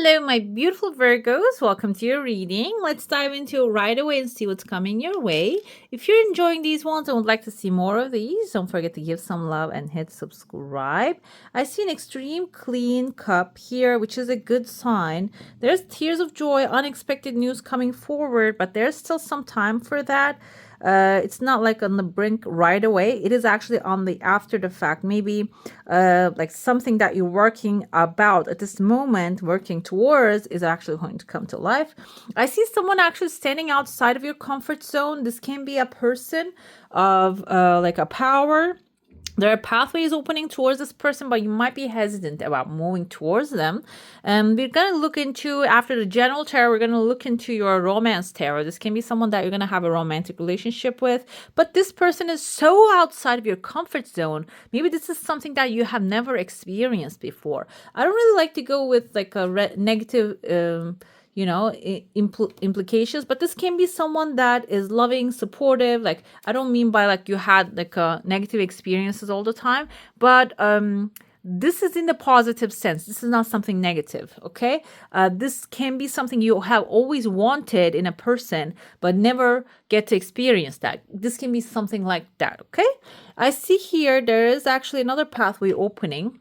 Hello, my beautiful Virgos. Welcome to your reading. Let's dive into it right away and see what's coming your way. If you're enjoying these ones and would like to see more of these, don't forget to give some love and hit subscribe. I see an extreme clean cup here, which is a good sign. There's tears of joy, unexpected news coming forward, but there's still some time for that. It's not like on the brink right away. It is actually on the after the fact. Maybe like something that you're working about at this moment, working towards, is actually going to come to life. I see someone actually standing outside of your comfort zone. This can be a person of like a power. There are pathways opening towards this person, but you might be hesitant about moving towards them. And we're going to look into, after the general tarot, we're going to look into your romance tarot. This can be someone that you're going to have a romantic relationship with, but this person is so outside of your comfort zone. Maybe this is something that you have never experienced before. I don't really like to go with like a negative implications, but this can be someone that is loving, supportive. Like, I don't mean by like you had like negative experiences all the time, but this is in the positive sense. This is not something negative. Okay, this can be something you have always wanted in a person but never get to experience that. This can be something like that. Okay, I see here there is actually another pathway opening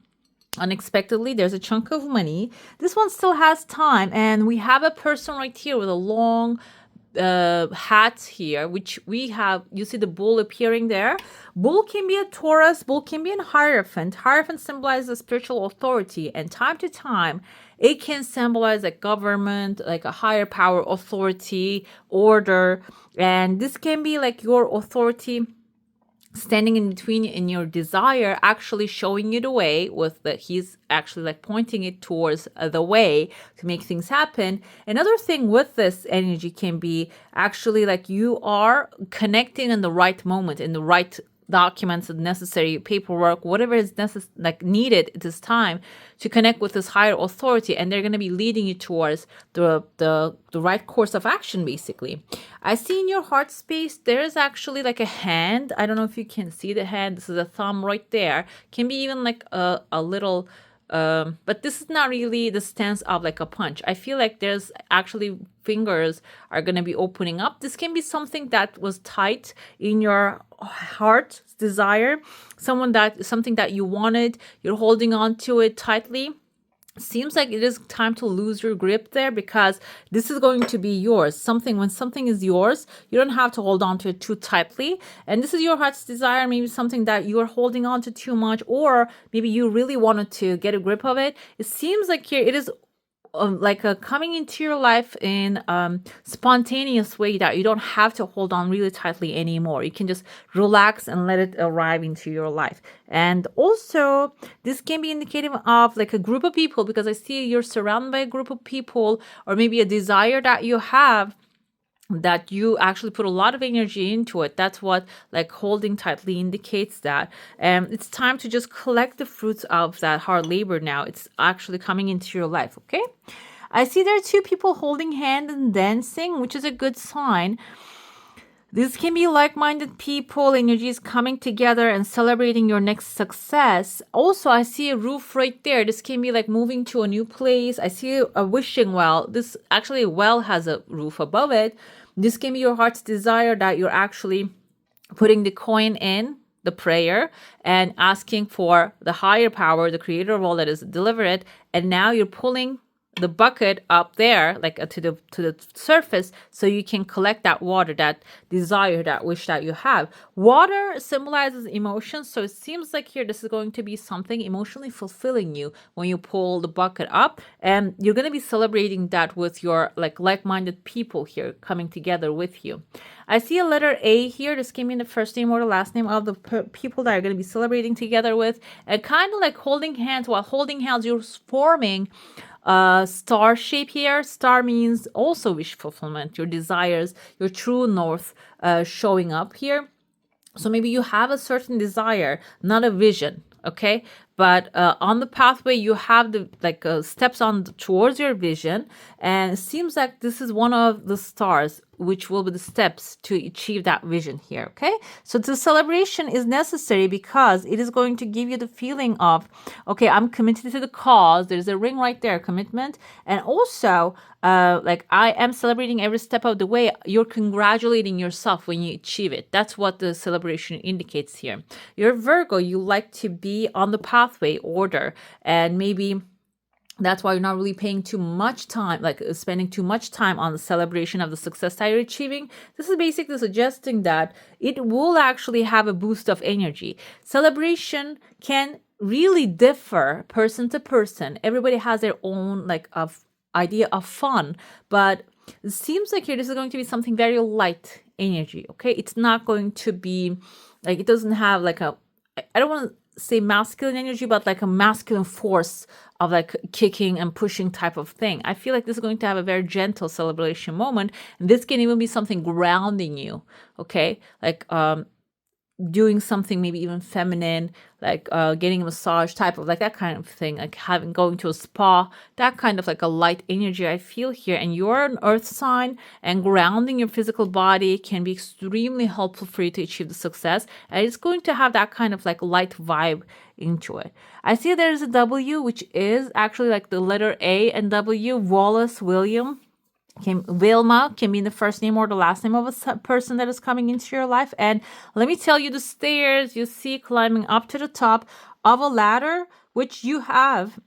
unexpectedly. There's a chunk of money. This one still has time, and we have a person right here with a long hat here, which we have. You see the bull appearing there. Bull can be a Taurus. Bull can be a Hierophant. Hierophant symbolizes spiritual authority, and time to time it can symbolize a government, like a higher power, authority, order. And this can be like your authority standing in between in your desire, actually showing you the way with the, he's actually like pointing it towards the way to make things happen. Another thing with this energy can be actually like you are connecting in the right moment, in the right documents, necessary paperwork, whatever is like needed at this time to connect with this higher authority, and they're going to be leading you towards the right course of action. Basically, I see in your heart space there is actually like a hand. I don't know if you can see the hand. This is a thumb right there. Can be even like a little but this is not really the stance of like a punch. I feel like there's actually fingers are going to be opening up. This can be something that was tight in your heart desire, something that you wanted, you're holding on to it tightly. Seems like it is time to lose your grip there, because this is going to be yours. When something is yours, you don't have to hold on to it too tightly. And this is your heart's desire, maybe something that you are holding on to too much, or maybe you really wanted to get a grip of it. It seems like here it is like coming into your life in spontaneous way, that you don't have to hold on really tightly anymore. You can just relax and let it arrive into your life. And also this can be indicative of like a group of people, because I see you're surrounded by a group of people, or maybe a desire that you have that you actually put a lot of energy into it. That's what like holding tightly indicates that. And it's time to just collect the fruits of that hard labor now. It's actually coming into your life, okay? I see there are two people holding hand and dancing, which is a good sign. This can be like-minded people, energies coming together and celebrating your next success. Also, I see a roof right there. This can be like moving to a new place. I see a wishing well. This actually a well has a roof above it. This can be your heart's desire, that you're actually putting the coin in the prayer and asking for the higher power, the creator of all that is deliver it. And now you're pulling the bucket up there, like to the surface, so you can collect that water, that desire, that wish that you have. Water symbolizes emotions, so it seems like here this is going to be something emotionally fulfilling you when you pull the bucket up, and you're going to be celebrating that with your like-minded people here coming together with you. I see a letter A here. This can be the first name or the last name of the people that are going to be celebrating together with, and kind of like holding hands. While holding hands, you're forming star shape here. Star means also wish fulfillment, your desires, your true north showing up here. So maybe you have a certain desire, not a vision, okay? But on the pathway, you have the steps on towards your vision, and it seems like this is one of the stars which will be the steps to achieve that vision here. Okay, so the celebration is necessary because it is going to give you the feeling of, okay, I'm committed to the cause. There's a ring right there, commitment. And also like I am celebrating every step of the way. You're congratulating yourself when you achieve it. That's what the celebration indicates here. You're Virgo, you like to be on the pathway order, and maybe that's why you're not really paying too much time, like spending too much time on the celebration of the success that you're achieving. This is basically suggesting that it will actually have a boost of energy. Celebration can really differ person to person. Everybody has their own like of idea of fun, but it seems like here this is going to be something very light energy. Okay, it's not going to be like, it doesn't have like a, I don't want to say masculine energy, but like a masculine force of like kicking and pushing type of thing. I feel like this is going to have a very gentle celebration moment. And this can even be something grounding you. Okay, like doing something maybe even feminine, like getting a massage type of like that kind of thing, like going to a spa, that kind of like a light energy I feel here. And you're an earth sign, and grounding your physical body can be extremely helpful for you to achieve the success, and it's going to have that kind of like light vibe into it. I see there's a W, which is actually like the letter A and W. Wallace William, Wilma can be the first name or the last name of a person that is coming into your life. And let me tell you, the stairs you see climbing up to the top of a ladder, which you have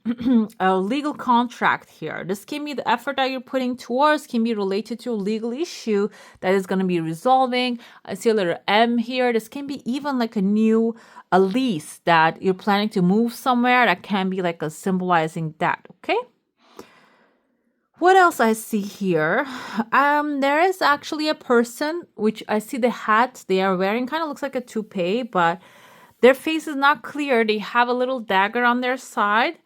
a legal contract here. This can be the effort that you're putting towards, can be related to a legal issue that is going to be resolving. I see a letter M here. This can be even like a lease that you're planning to move somewhere. That can be like a symbolizing that. Okay. What else I see here? There is actually a person, which I see the hat they are wearing, kind of looks like a toupee, but their face is not clear. They have a little dagger on their side.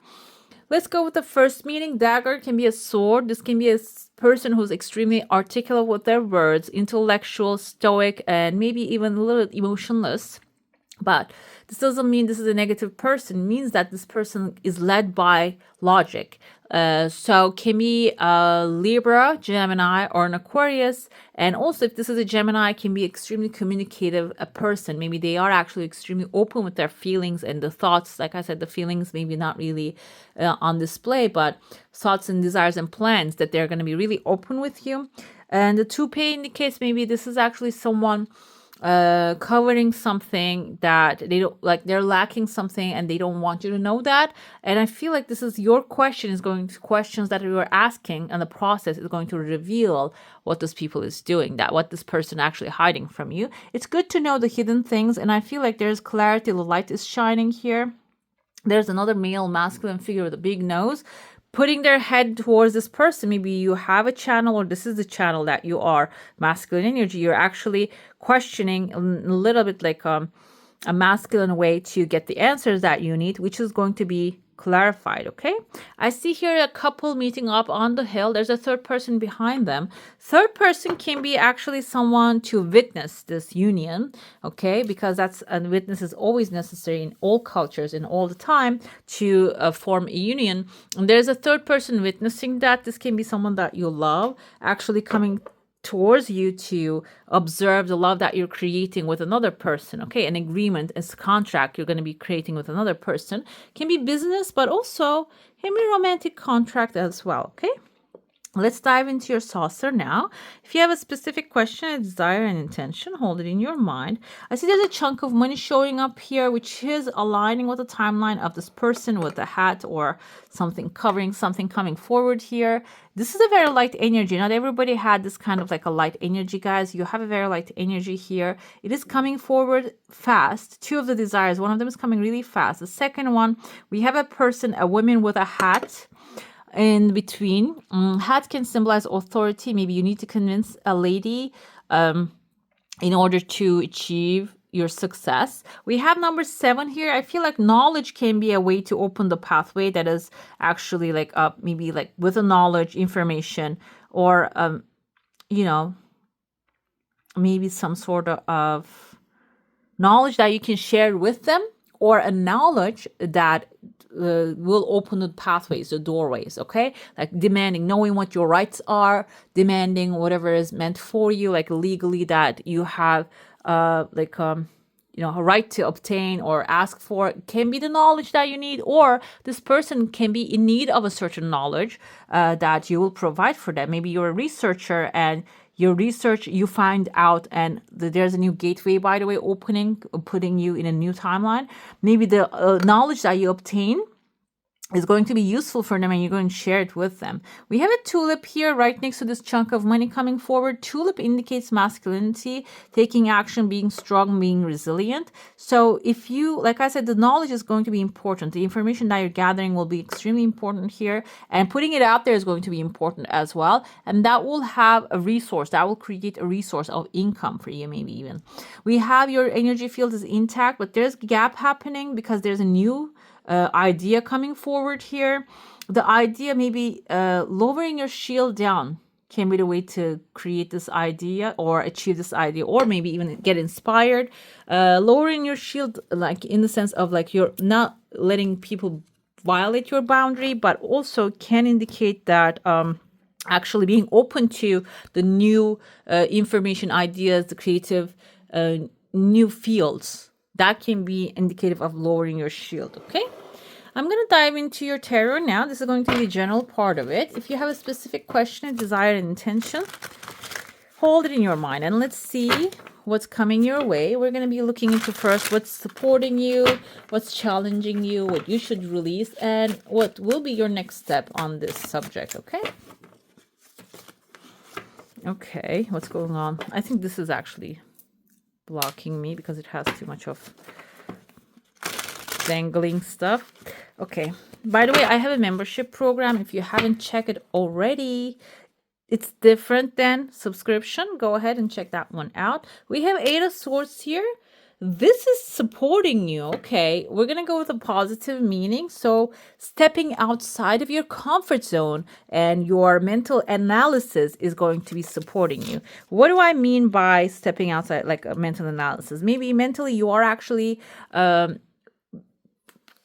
Let's go with the first meaning. Dagger can be a sword. This can be a person who's extremely articulate with their words, intellectual, stoic, and maybe even a little emotionless. But this doesn't mean this is a negative person. It means that this person is led by logic. So can be a Libra, Gemini, or an Aquarius. And also, if this is a Gemini, can be extremely communicative a person. Maybe they are actually extremely open with their feelings and the thoughts. Like I said, the feelings maybe not really on display, but thoughts and desires and plans that they're going to be really open with you. And the toupee indicates maybe this is actually someone covering something that they don't like, they're lacking something and they don't want you to know that. And I feel like this is your question, is going to questions that you are asking, and the process is going to reveal what this people is doing, that what this person actually hiding from you. It's good to know the hidden things, and I feel like there's clarity, the light is shining here. There's another male masculine figure with a big nose putting their head towards this person. Maybe you have a channel, or this is the channel that you are masculine energy. You're actually questioning a little bit like a masculine way to get the answers that you need, which is going to be clarified. Okay, I see here a couple meeting up on the hill. There's a third person behind them. Third person can be actually someone to witness this union. Okay, because that's a witness is always necessary in all cultures and all the time to form a union. And there's a third person witnessing that. This can be someone that you love actually coming towards you to observe the love that you're creating with another person. Okay, an agreement is a contract you're going to be creating with another person. Can be business, but also can be romantic contract as well. Okay, let's dive into your saucer now. If you have a specific question, a desire, and intention, hold it in your mind. I see there's a chunk of money showing up here, which is aligning with the timeline of this person with a hat or something covering something coming forward here. This is a very light energy. Not everybody had this kind of like a light energy, guys. You have a very light energy here. It is coming forward fast. Two of the desires, one of them is coming really fast. The second one, we have a person, a woman with a hat in between. Hat can symbolize authority. Maybe you need to convince a lady in order to achieve your success. We have number 7 here. I feel like knowledge can be a way to open the pathway that is actually like maybe like with a knowledge, information, or maybe some sort of knowledge that you can share with them, or a knowledge that will open the pathways, the doorways, okay? Like demanding, knowing what your rights are, demanding whatever is meant for you, like legally that you have, a right to obtain or ask for. It can be the knowledge that you need, or this person can be in need of a certain knowledge that you will provide for them. Maybe you're a researcher and your research you find out and there's a new gateway, by the way, opening, putting you in a new timeline. Maybe the knowledge that you obtain is going to be useful for them and you're going to share it with them. We have a tulip here right next to this chunk of money coming forward. Tulip indicates masculinity, taking action, being strong, being resilient. So if you, like I said, the knowledge is going to be important. The information that you're gathering will be extremely important here, and putting it out there is going to be important as well. And that will have a resource, that will create a resource of income for you, maybe even. We have your energy field is intact, but there's a gap happening because there's a new idea coming forward here. The idea, maybe lowering your shield down can be the way to create this idea or achieve this idea, or maybe even get inspired. Lowering your shield, like in the sense of like you're not letting people violate your boundary, but also can indicate that actually being open to the new information, ideas, the creative new fields. That can be indicative of lowering your shield, okay? I'm going to dive into your tarot now. This is going to be the general part of it. If you have a specific question, a desire, and intention, hold it in your mind and let's see what's coming your way. We're going to be looking into first what's supporting you, what's challenging you, what you should release, and what will be your next step on this subject, okay? Okay, what's going on? I think this is actually blocking me because it has too much of dangling stuff. Okay, by the way, I have a membership program. If you haven't checked it already, it's different than subscription. Go ahead and check that one out. We have Eight of Swords here. This is supporting you. Okay, we're gonna go with a positive meaning. So stepping outside of your comfort zone and your mental analysis is going to be supporting you. What do I mean by stepping outside, like a mental analysis? Maybe mentally you are actually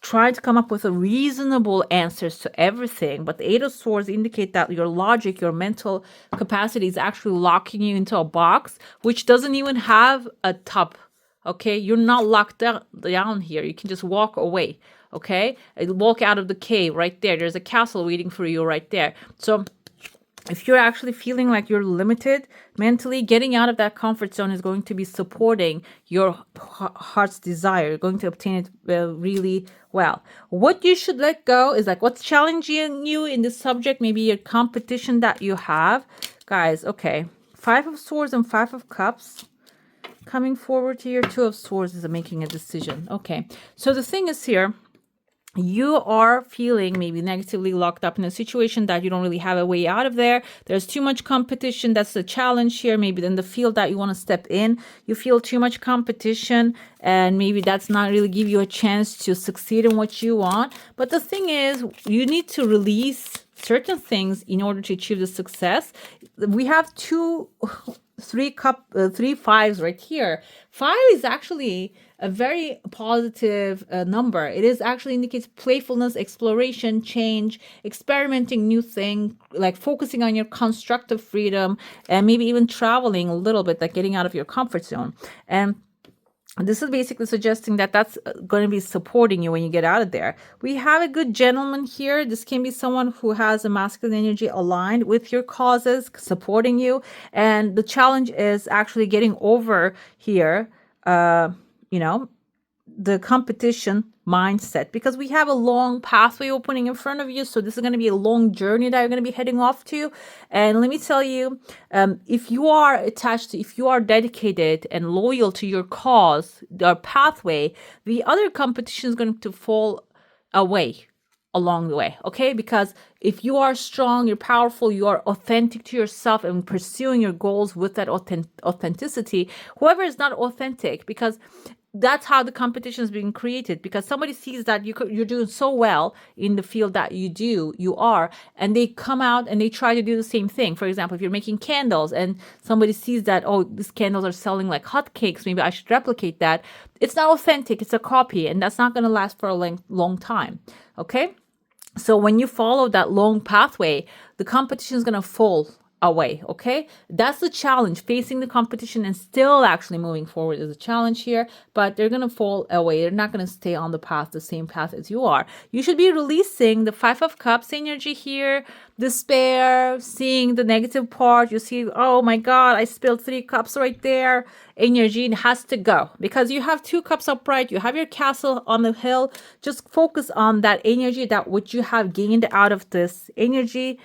trying to come up with a reasonable answers to everything, but the Eight of Swords indicate that your logic, your mental capacity is actually locking you into a box which doesn't even have a top. Okay, you're not locked down here. You can just walk away. Okay, walk out of the cave right there. There's a castle waiting for you right there. So if you're actually feeling like you're limited mentally, getting out of that comfort zone is going to be supporting your heart's desire. You're going to obtain it really well. What you should let go is like what's challenging you in this subject, maybe your competition that you have. Guys, okay, Five of Swords and Five of Cups. Coming forward here, Two of Swords is making a decision. Okay, so the thing is here, you are feeling maybe negatively locked up in a situation that you don't really have a way out of there. There's too much competition. That's the challenge here. Maybe in the field that you want to step in, you feel too much competition and maybe that's not really give you a chance to succeed in what you want. But the thing is, you need to release certain things in order to achieve the success. We have three fives right here. Five is actually a very positive number. It is actually indicates playfulness, exploration, change, experimenting new thing, like focusing on your constructive freedom, and maybe even traveling a little bit, like getting out of your comfort zone. And this is basically suggesting that that's going to be supporting you when you get out of there. We have a good gentleman here. This can be someone who has a masculine energy aligned with your causes, supporting you. And the challenge is actually getting over here, the competition mindset, because we have a long pathway opening in front of you. So this is going to be a long journey that you're going to be heading off to. And let me tell you, if you are attached to, if you are dedicated and loyal to your cause, your pathway, the other competition is going to fall away along the way. Okay, because if you are strong, you're powerful, you are authentic to yourself and pursuing your goals with that authenticity, whoever is not authentic, because that's how the competition is being created, because somebody sees that you're doing so well in the field that you are, and they come out and they try to do the same thing. For example, if you're making candles and somebody sees that, oh, these candles are selling like hotcakes, maybe I should replicate that. It's not authentic, it's a copy, and that's not going to last for a long time. Okay. So when you follow that long pathway, the competition is going to fall away. Okay. That's the challenge. Facing the competition and still actually moving forward is a challenge here, but they're going to fall away. They're not going to stay on the path, the same path as you are. You should be releasing the 5 of Cups energy here, despair, seeing the negative part. You see, oh my God, I spilled 3 cups right there. Energy has to go, because you have 2 cups upright. You have your castle on the hill. Just focus on that energy, that what you have gained out of this energy.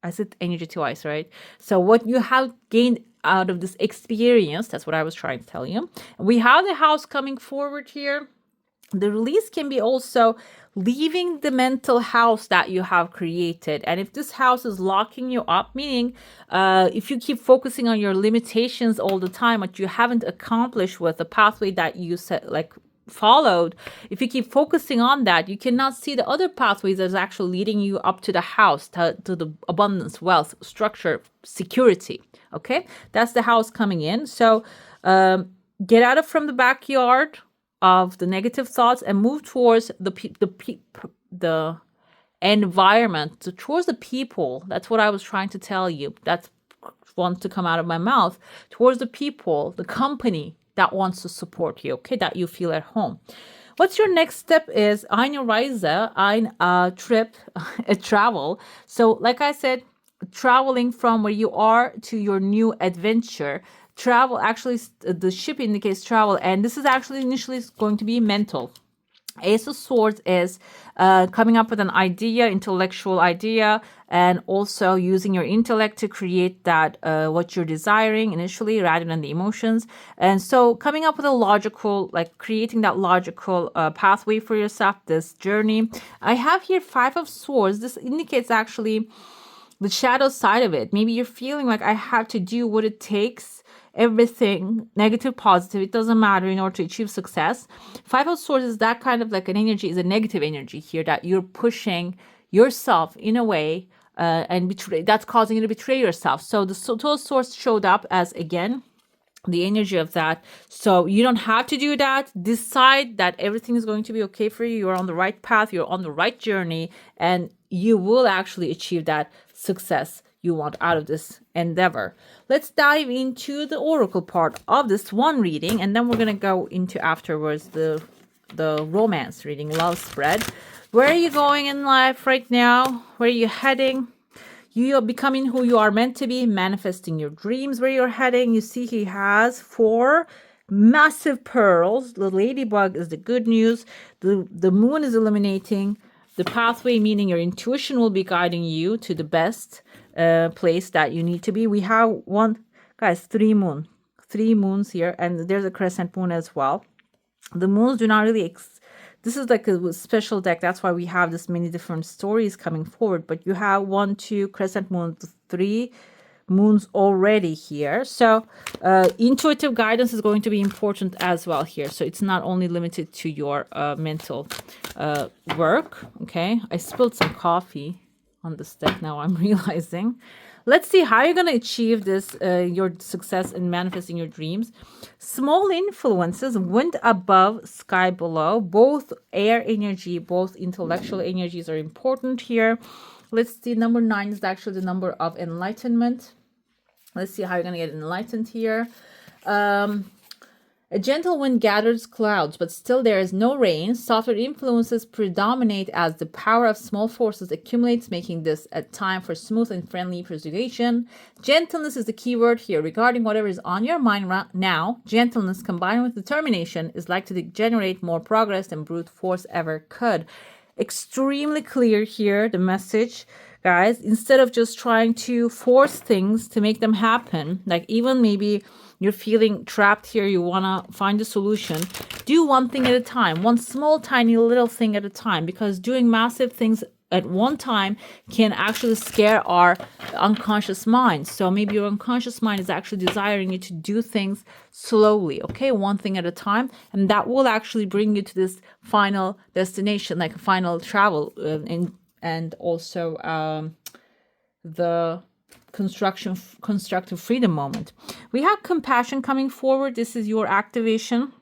I said energy twice, right? So what you have gained out of this experience, that's what I was trying to tell you. We have the house coming forward here. The release can be also leaving the mental house that you have created. And if this house is locking you up, meaning if you keep focusing on your limitations all the time, what you haven't accomplished with the pathway that you set, like followed, if you keep focusing on that, you cannot see the other pathways that is actually leading you up to the house, to the abundance, wealth, structure, security. Okay, that's the house coming in. So get out of from the backyard of the negative thoughts and move towards the environment, towards the people. That's what I was trying to tell you. That's wants to come out of my mouth, towards the people, the company that wants to support you, okay, that you feel at home. What's your next step is eine Reise, ein trip, a travel. So like I said, traveling from where you are to your new adventure. Travel, actually, the ship indicates travel, and this is actually initially going to be mental. Ace of Swords is coming up with an idea, intellectual idea, and also using your intellect to create that what you're desiring initially rather than the emotions. And so coming up with a logical, like creating that logical pathway for yourself, this journey. I have here 5 of Swords. This indicates actually the shadow side of it. Maybe you're feeling like I have to do what it takes, everything, negative, positive, it doesn't matter in order to achieve success. 5 of Swords is that kind of like an energy, is a negative energy here, that you're pushing yourself in a way and that's causing you to betray yourself. So the Total Swords showed up as, again, the energy of that. So you don't have to do that. Decide that everything is going to be okay for you. You're on the right path. You're on the right journey, and you will actually achieve that success you want out of this endeavor. Let's dive into the oracle part of this one reading, and then we're going to go into afterwards the romance reading, love spread. Where are you going in life right now? Where are you heading? You are becoming who you are meant to be, manifesting your dreams. Where you're heading, you see he has 4 massive pearls. The ladybug is the good news. The moon is illuminating the pathway, meaning your intuition will be guiding you to the best place that you need to be. We have 3 moons here, and there's a crescent moon as well. The moons do not really this is like a special deck. That's why we have this many different stories coming forward. But you have 1, 2 crescent moons, 3 moons already here. So intuitive guidance is going to be important as well here. So it's not only limited to your mental work. Okay, I spilled some coffee on this deck now, I'm realizing. Let's see how you're going to achieve this, your success in manifesting your dreams. Small influences, wind above, sky below. Both air energy, both intellectual energies are important here. Let's see, number 9 is actually the number of enlightenment. Let's see how you're going to get enlightened here. A gentle wind gathers clouds, but still there is no rain. Softer influences predominate as the power of small forces accumulates, making this a time for smooth and friendly persuasion. Gentleness is the key word here. Regarding whatever is on your mind right now, gentleness combined with determination is likely to generate more progress than brute force ever could. Extremely clear here, the message, guys. Instead of just trying to force things to make them happen, like even maybe you're feeling trapped here, you want to find a solution, do one thing at a time, one small, tiny, little thing at a time, because doing massive things at one time can actually scare our unconscious mind. So maybe your unconscious mind is actually desiring you to do things slowly, okay, one thing at a time, and that will actually bring you to this final destination, like a final travel, and also the constructive freedom moment. We have compassion coming forward. This is your activation.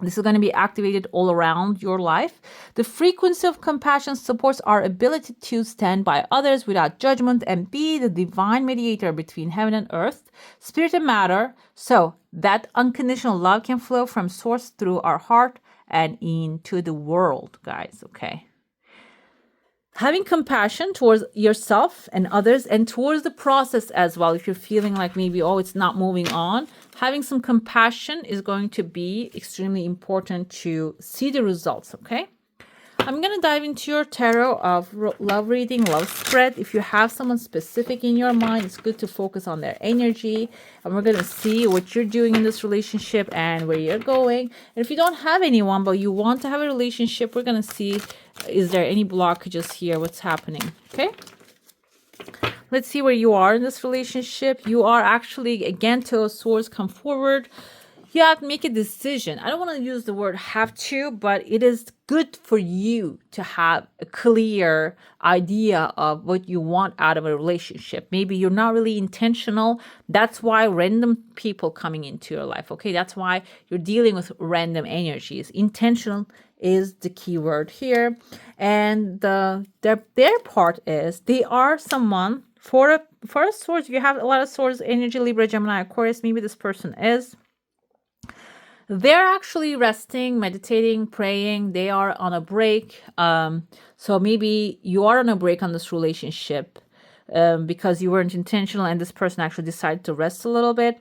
This is going to be activated all around your life. The frequency of compassion supports our ability to stand by others without judgment and be the divine mediator between heaven and earth, spirit and matter. So that unconditional love can flow from source through our heart and into the world, guys. Okay. Having compassion towards yourself and others and towards the process as well. If you're feeling like maybe, oh, it's not moving on, having some compassion is going to be extremely important to see the results, okay? I'm going to dive into your tarot of love reading, love spread. If you have someone specific in your mind, it's good to focus on their energy. And we're going to see what you're doing in this relationship and where you're going. And if you don't have anyone, but you want to have a relationship, we're going to see, is there any blockages here? What's happening? Okay. Let's see where you are in this relationship. You are actually, again, Two of Swords come forward. You have to make a decision. I don't want to use the word have to, but it is good for you to have a clear idea of what you want out of a relationship. Maybe you're not really intentional. That's why random people coming into your life, okay? That's why you're dealing with random energies. Intentional is the key word here. And their part is they are someone, for a Swords, you have a lot of Swords energy, Libra, Gemini, Aquarius. Maybe this person is. They're actually resting, meditating, praying. They are on a break. So maybe you are on a break on this relationship because you weren't intentional and this person actually decided to rest a little bit.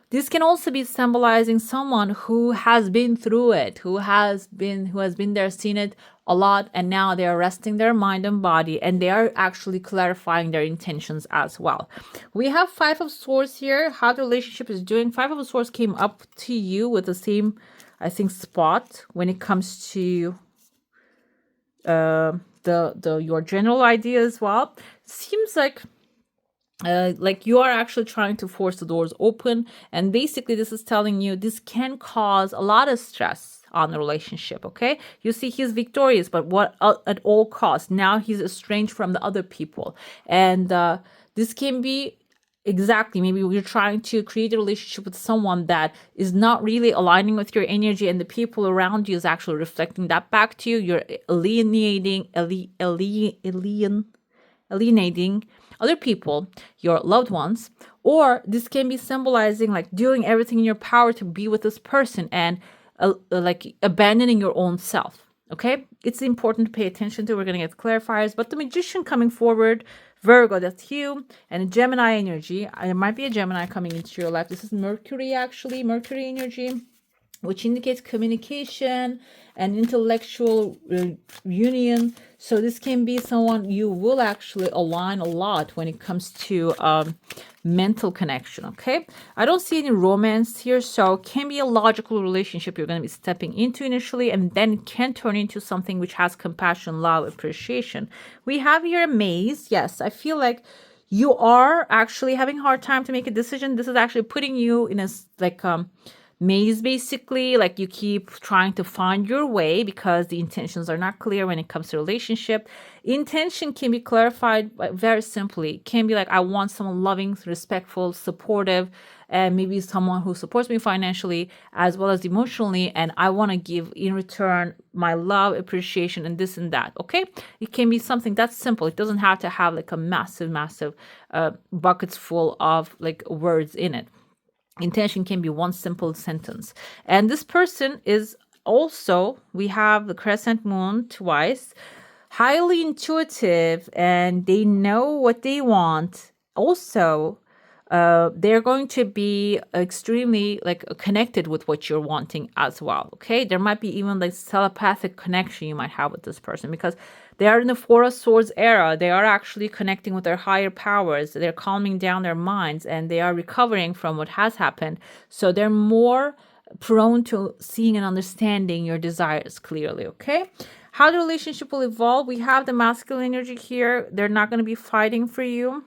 This can also be symbolizing someone who has been through it, who has been there, seen it a lot, and now they are resting their mind and body, and they are actually clarifying their intentions as well. We have Five of Swords here. How the relationship is doing. Five of Swords came up to you with the same, I think, spot when it comes to your general idea as well. Seems like you are actually trying to force the doors open, and basically this is telling you this can cause a lot of stress on the relationship. Okay, you see he's victorious, but what at all costs? Now he's estranged from the other people, and this can be exactly, maybe you're trying to create a relationship with someone that is not really aligning with your energy, and the people around you is actually reflecting that back to you. You're alienating other people, your loved ones, or this can be symbolizing like doing everything in your power to be with this person and like abandoning your own self. Okay, it's important to pay attention to. We're going to get clarifiers, but the Magician coming forward, Virgo, that's you, and Gemini energy. There might be a Gemini coming into your life. This is Mercury, actually, Mercury energy, which indicates communication and intellectual union. So this can be someone you will actually align a lot when it comes to mental connection, okay? I don't see any romance here, so it can be a logical relationship you're going to be stepping into initially, and then can turn into something which has compassion, love, appreciation. We have here a maze. Yes, I feel like you are actually having a hard time to make a decision. This is actually putting you in a maze, basically, like you keep trying to find your way because the intentions are not clear when it comes to relationship. Intention can be clarified very simply. It can be like, I want someone loving, respectful, supportive, and maybe someone who supports me financially as well as emotionally, and I want to give in return my love, appreciation, and this and that. Okay, it can be something that's simple. It doesn't have to have like a massive buckets full of like words in it. Intention can be one simple sentence. And this person is also, we have the crescent moon twice, highly intuitive, and they know what they want. Also, they're going to be extremely like connected with what you're wanting as well. Okay, there might be even like telepathic connection you might have with this person because they are in the Four of Swords era. They are actually connecting with their higher powers. They're calming down their minds and they are recovering from what has happened. So they're more prone to seeing and understanding your desires clearly, okay? How the relationship will evolve, we have the masculine energy here. They're not going to be fighting for you,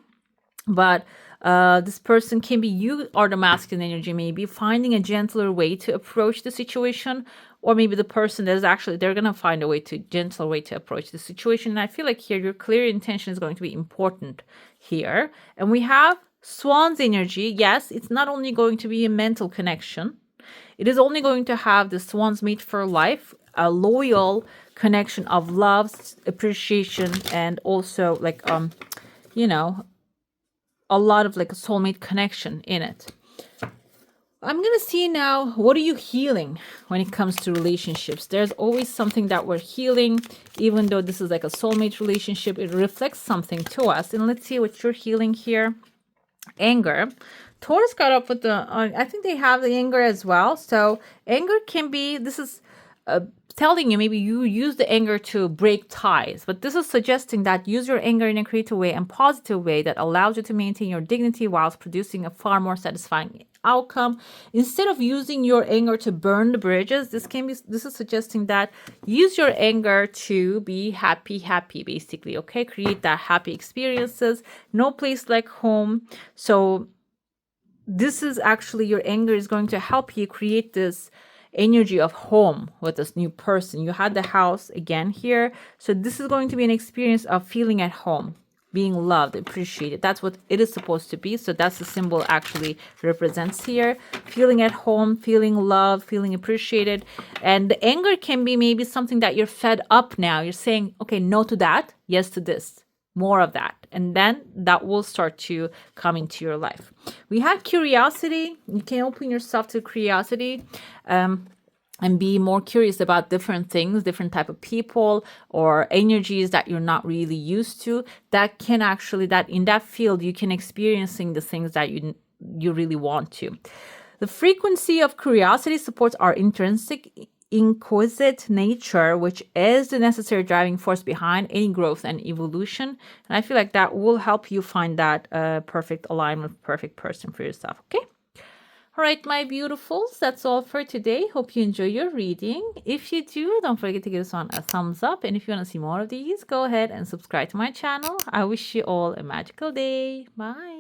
but this person can be, you or the masculine energy maybe finding a gentler way to approach the situation, or maybe the person that is actually, they're going to find a way to, gentle way to approach the situation. And I feel like here your clear intention is going to be important here. And we have swan's energy. Yes, it's not only going to be a mental connection, it is only going to have the swan's mate for life, a loyal connection of love, appreciation, and also like you know, a lot of like a soulmate connection in it. I'm gonna see now, what are you healing when it comes to relationships? There's always something that we're healing, even though this is like a soulmate relationship, it reflects something to us. And let's see what you're healing here. Anger. Taurus got up with the, I think they have the anger as well. So anger can be, this is telling you maybe you use the anger to break ties, but this is suggesting that use your anger in a creative way and positive way that allows you to maintain your dignity whilst producing a far more satisfying outcome. Instead of using your anger to burn the bridges, this is suggesting that use your anger to be happy basically. Okay, create that happy experiences. No place like home. So this is actually, your anger is going to help you create this energy of home with this new person. You had the house again here. So this is going to be an experience of feeling at home, being loved, appreciated. That's what it is supposed to be. So that's the symbol actually represents here. Feeling at home, feeling loved, feeling appreciated. And the anger can be maybe something that you're fed up now. You're saying, okay, no to that, yes to this. More of that. And then that will start to come into your life. We have curiosity. You can open yourself to curiosity. And be more curious about different things, different type of people or energies that you're not really used to. That can actually, that in that field, you can experiencing the things that you really want to. The frequency of curiosity supports our intrinsic inquisitive nature, which is the necessary driving force behind any growth and evolution. And I feel like that will help you find that perfect alignment, perfect person for yourself. Okay. All right, my beautifuls, that's all for today. Hope you enjoy your reading. If you do, don't forget to give this one a thumbs up. And if you want to see more of these, go ahead and subscribe to my channel. I wish you all a magical day. Bye.